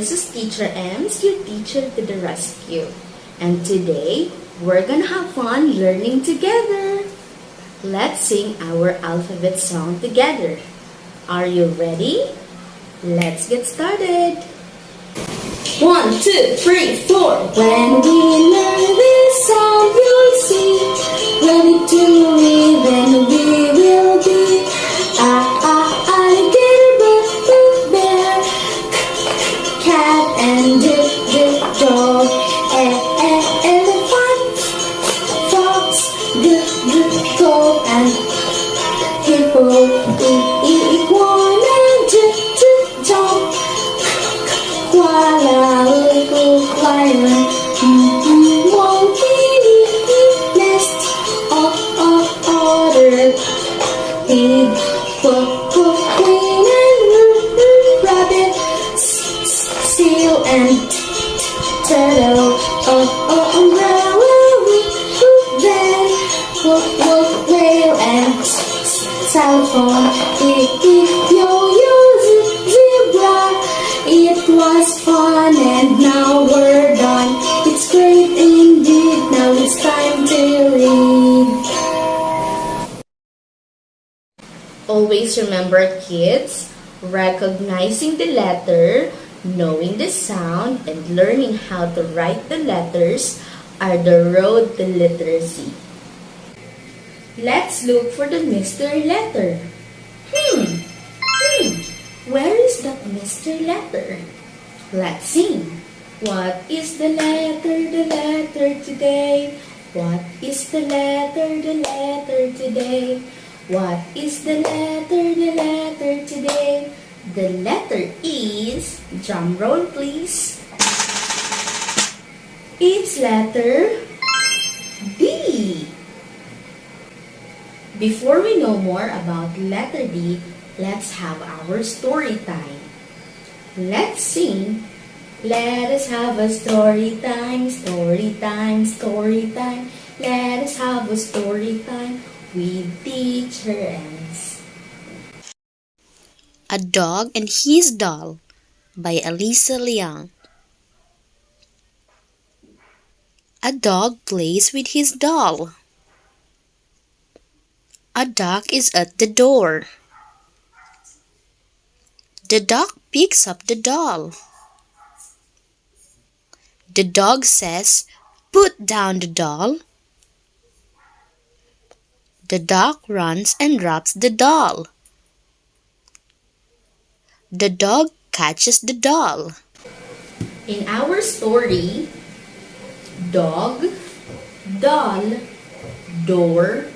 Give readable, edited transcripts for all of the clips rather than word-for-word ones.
this is Teacher Ems, your teacher to the rescue. And today, we're gonna have fun learning together. Let's sing our alphabet song together. Are you ready? Let's get started. 1, 2, 3, 4. When we learn this song, you'll see. Ready to read, then we will be. Alligator, bear, cat and dip, dog, elephant, fox, goat and hippo, iguana, dog, koala, lion, monkey, nest, otter, pig, queen and rabbit, seal and turtle, umbrella, then whale and telephone, yo-yo, zebra. It was fun and now we're done. It's great indeed. Now it's time to read. Always remember, kids, recognizing the letter, knowing the sound, and learning how to write the letters are the road to literacy. Let's look for the mystery letter. Where is that mystery letter? Let's sing. What is the letter today? What is the letter today? What is the letter today? The letter is, drum roll please. It's letter D. Before we know more about letter D, let's have our story time. Let's sing. Let us have a story time, story time, story time. Let us have a story time with Teacher Ems. A Dog and His Doll by Alyssa Liang. A dog plays with his doll. A dog is at the door. The dog picks up the doll. The dog says, "Put down the doll." The dog runs and drops the doll. The dog catches the doll. In our story, dog, doll, door,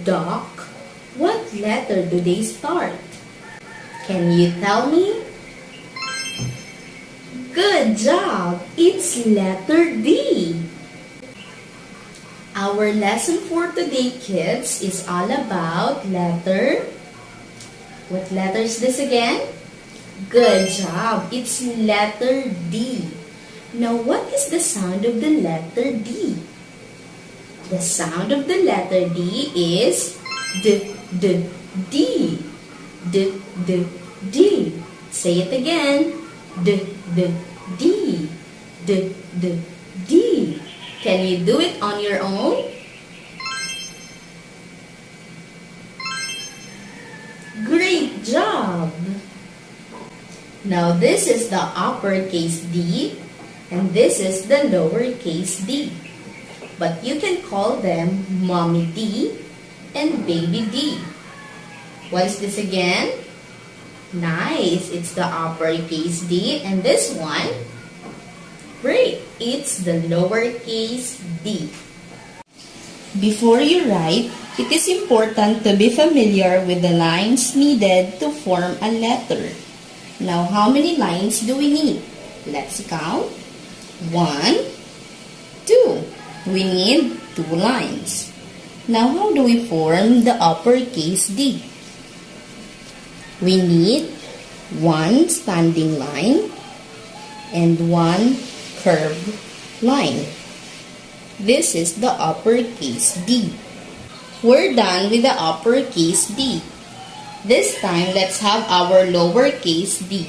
duck, what letter do they start? Can you tell me? Good job! It's letter D. Our lesson for today, kids, is all about letter. What letter is this again? Good job! It's letter D. Now, what is the sound of the letter D? The sound of the letter D is D. D. Say it again. D. D. Can you do it on your own? Great job! Now this is the uppercase D and this is the lowercase d. But you can call them Mommy D and Baby D. What is this again? Nice! It's the uppercase D and this one? Great! It's the lowercase d. Before you write, it is important to be familiar with the lines needed to form a letter. Now, how many lines do we need? Let's count. 1, 2. We need 2 lines. Now, how do we form the uppercase D? We need 1 standing line and 1 curved line. This is the uppercase D. We're done with the uppercase D. This time, let's have our lowercase d.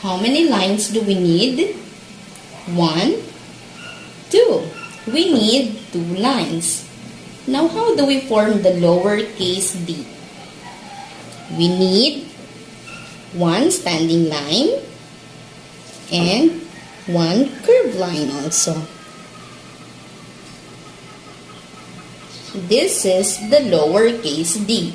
How many lines do we need? 1, 2. We need 2 lines. Now, how do we form the lowercase d? We need 1 standing line and 1 curved line also. This is the lowercase d.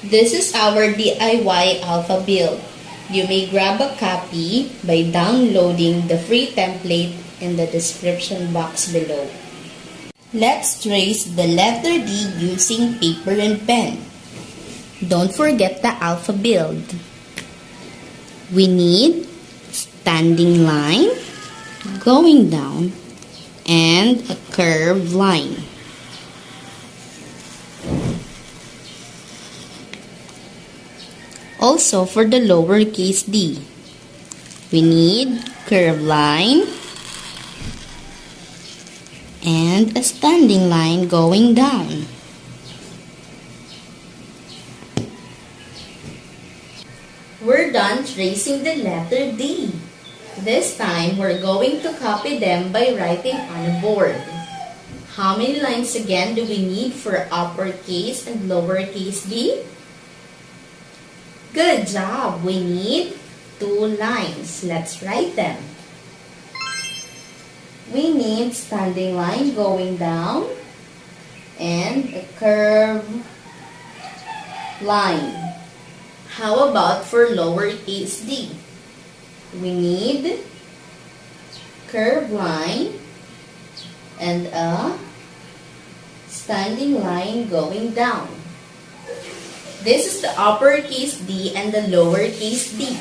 This is our DIY alpha build. You may grab a copy by downloading the free template in the description box below. Let's trace the letter D using paper and pen. Don't forget the alpha build. We need standing line going down and a curved line. Also, for the lowercase d, we need curved line and a standing line going down. We're done tracing the letter D. This time, we're going to copy them by writing on a board. How many lines again do we need for uppercase and lowercase d? Good job! We need 2 lines. Let's write them. We need standing line going down and a curved line. How about for lowercase d? We need curved line and a standing line going down. This is the uppercase d and the lowercase d.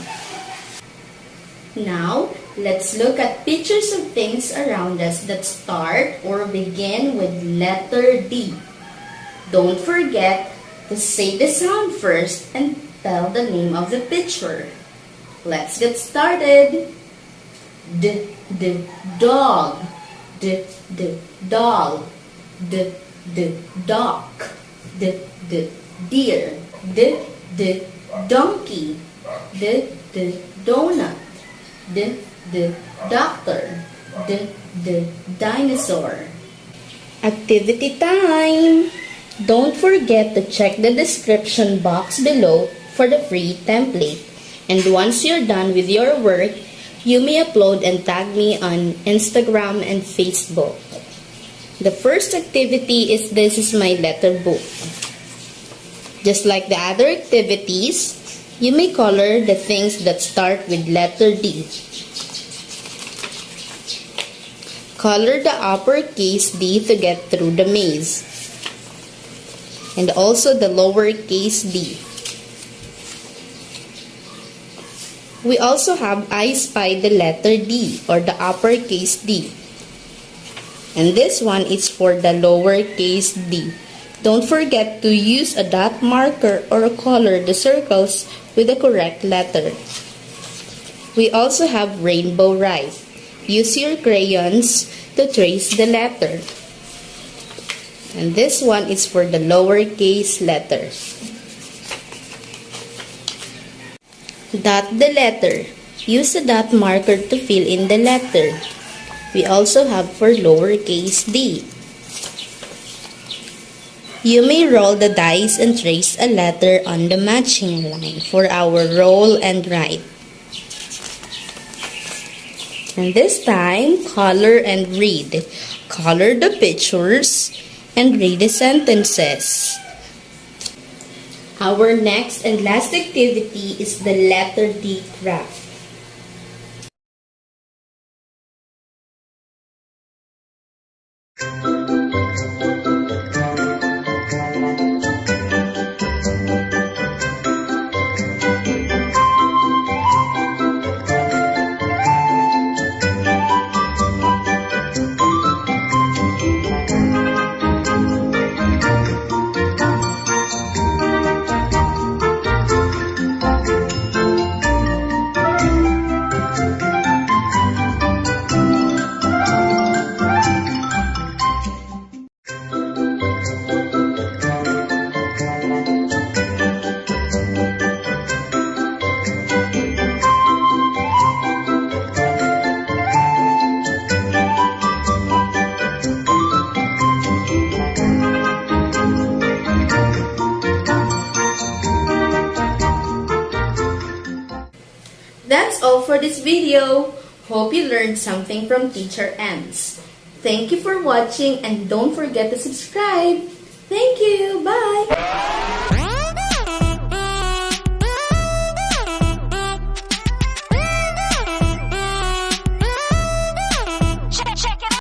Now, let's look at pictures of things around us that start or begin with letter D. Don't forget to say the sound first and tell the name of the picture. Let's get started. Dog. Doll. Duck. Deer. Donkey. Donut. Doctor. Dinosaur. Activity time! Don't forget to check the description box below for the free template. And once you're done with your work, you may upload and tag me on Instagram and Facebook. The first activity is this is my letter book. Just like the other activities, you may color the things that start with letter D. Color the uppercase D to get through the maze. And also the lowercase d. We also have I spy the letter D or the uppercase D. And this one is for the lowercase d. Don't forget to use a dot marker or color the circles with the correct letter. We also have rainbow ride. Use your crayons to trace the letter. And this one is for the lowercase letter. Dot the letter. Use a dot marker to fill in the letter. We also have for lowercase d. You may roll the dice and trace a letter on the matching line for our roll and write. And this time, color and read. Color the pictures and read the sentences. Our next and last activity is the letter D craft. all for this video. Hope you learned something from Teacher Ems. Thank you for watching and don't forget to subscribe. Thank you. Bye.